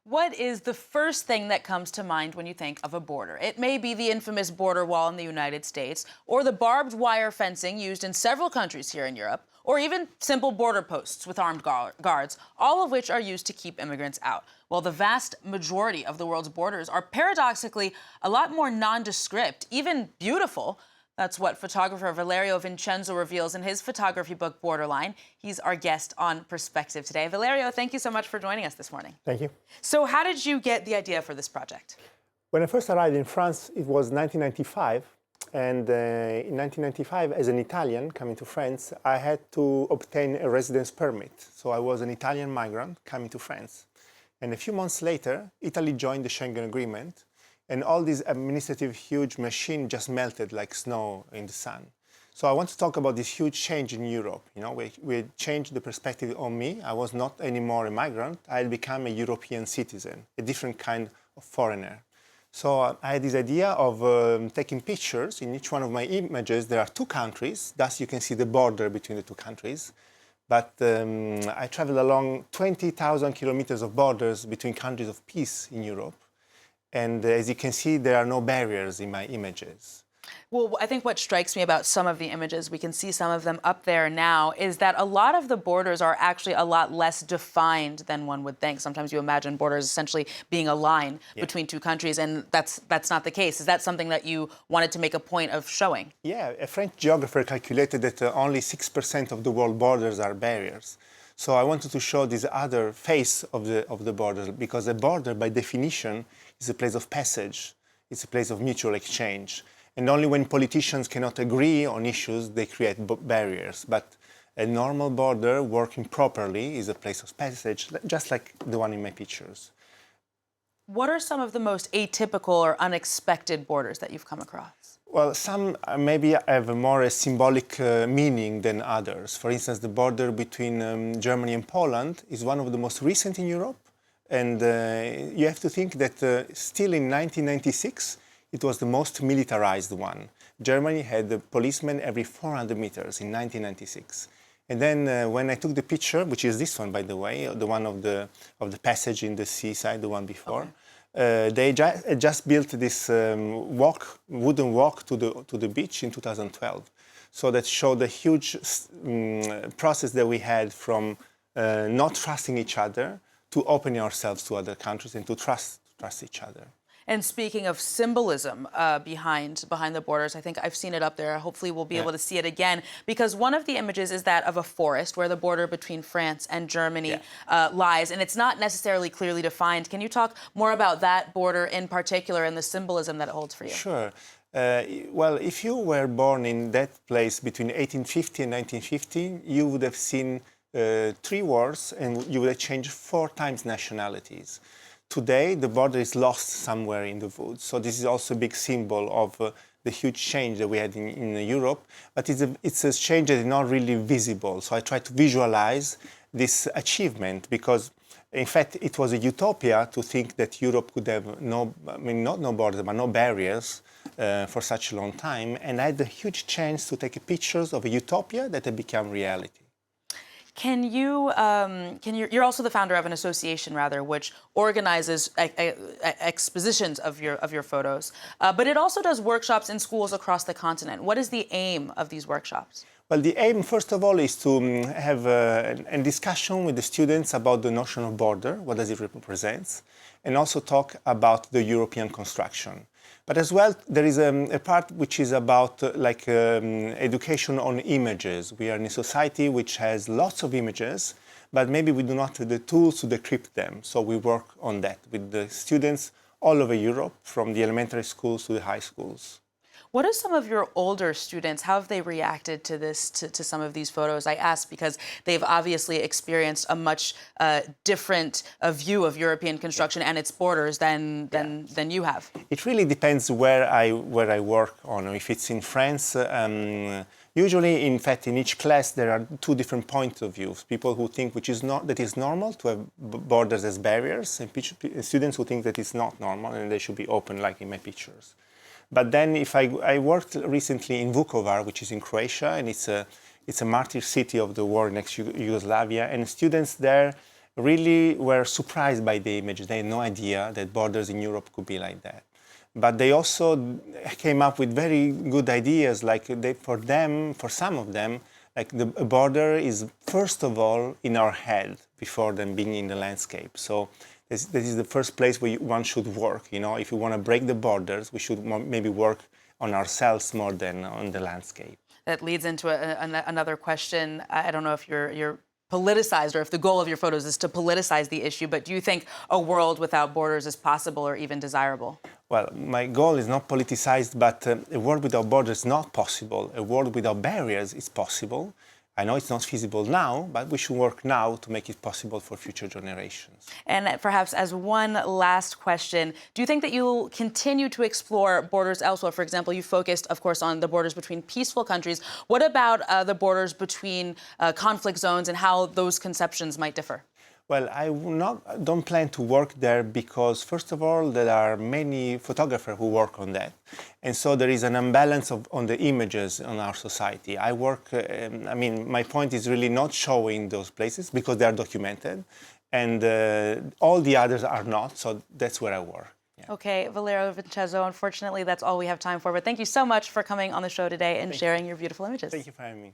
What is the first thing that comes to mind when you think of a border? It may be the infamous border wall in the United States, or the barbed wire fencing used in several countries here in Europe, or even simple border posts with armed guards, all of which are used to keep immigrants out. Well, the vast majority of the world's borders are paradoxically a lot more nondescript, even beautiful. That's what photographer Valerio Vincenzo reveals in his photography book, Borderline. He's our guest on Perspective today. Valerio, thank you so much for joining us this morning. Thank you. So how did you get the idea for this project? When I first arrived in France, it was 1995. And in 1995, as an Italian coming to France, I had to obtain a residence permit. So I was an Italian migrant coming to France. And a few months later, Italy joined the Schengen Agreement. And all this administrative huge machine just melted like snow in the sun. So I want to talk about this huge change in Europe. You know, we changed the perspective on me. I was not anymore a migrant. I had become a European citizen, a different kind of foreigner. So I had this idea of taking pictures. In each one of my images, there are two countries. Thus, you can see the border between the two countries. But I traveled along 20,000 kilometers of borders between countries of peace in Europe. And as you can see, there are no barriers in my images. Well, I think what strikes me about some of the images, we can see some of them up there now, is that a lot of the borders are actually a lot less defined than one would think. Sometimes you imagine borders essentially being a line between two countries, and that's not the case. Is that something that you wanted to make a point of showing? Yeah, a French geographer calculated that only 6% of the world borders are barriers. So I wanted to show this other face of the border, because a border, by definition, is a place of passage. It's a place of mutual exchange. And only when politicians cannot agree on issues, they create barriers. But a normal border working properly is a place of passage, just like the one in my pictures. What are some of the most atypical or unexpected borders that you've come across? Well, some maybe have a more symbolic meaning than others. For instance, the border between Germany and Poland is one of the most recent in Europe. And you have to think that still in 1996, it was the most militarized one. Germany had a policeman every 400 meters in 1996. And then when I took the picture, which is this one, by the way, the one of the passage in the seaside, the one before, they just built this wooden walk to the beach in 2012. So that showed the huge process that we had from not trusting each other to opening ourselves to other countries and to trust each other. And speaking of symbolism behind the borders, I think I've seen it up there. Hopefully we'll be able to see it again, because one of the images is that of a forest where the border between France and Germany lies, and it's not necessarily clearly defined. Can you talk more about that border in particular and the symbolism that it holds for you? Sure. Well, if you were born in that place between 1850 and 1950, you would have seen 3 wars, and you would have changed 4 times nationalities. Today, the border is lost somewhere in the woods. So this is also a big symbol of the huge change that we had in Europe. But it's a change that is not really visible. So I try to visualize this achievement, because, in fact, it was a utopia to think that Europe could have not no borders, but no barriers for such a long time. And I had the huge chance to take pictures of a utopia that had become reality. You're also the founder of an association, which organizes expositions of your photos, but it also does workshops in schools across the continent. What is the aim of these workshops? Well, the aim, first of all, is to have a discussion with the students about the notion of border, what does it represent, and also talk about the European construction. But as well, there is a part which is about education on images. We are in a society which has lots of images, but maybe we do not have the tools to decrypt them. So we work on that with the students all over Europe, from the elementary schools to the high schools. What are some of your older students? How have they reacted to this, to some of these photos? I ask because they've obviously experienced a much different view of European construction and its borders than you have. It really depends where I work on. If it's in France, usually, in fact, in each class there are 2 different points of view. People who think that is normal to have borders as barriers, and students who think that it's not normal and they should be open, like in my pictures. But then, if I worked recently in Vukovar, which is in Croatia, and it's a martyr city of the war next to Yugoslavia, and students there really were surprised by the images. They had no idea that borders in Europe could be like that. But they also came up with very good ideas, like for some of them, like the border is first of all in our head before then being in the landscape. So this is the first place where one should work. You know, if you want to break the borders, we should maybe work on ourselves more than on the landscape. That leads into another question. I don't know if you're politicized or if the goal of your photos is to politicize the issue, but do you think a world without borders is possible or even desirable? Well, my goal is not politicized, but a world without borders is not possible. A world without barriers is possible. I know it's not feasible now, but we should work now to make it possible for future generations. And perhaps as one last question, do you think that you'll continue to explore borders elsewhere? For example, you focused, of course, on the borders between peaceful countries. What about the borders between conflict zones and how those conceptions might differ? Well, I don't plan to work there because, first of all, there are many photographers who work on that. And so there is an imbalance on the images in our society. My point is really not showing those places because they are documented. And all the others are not, so that's where I work. Yeah. Okay, Valerio Vincenzo, unfortunately, that's all we have time for. But thank you so much for coming on the show today and sharing your beautiful images. Thank you for having me.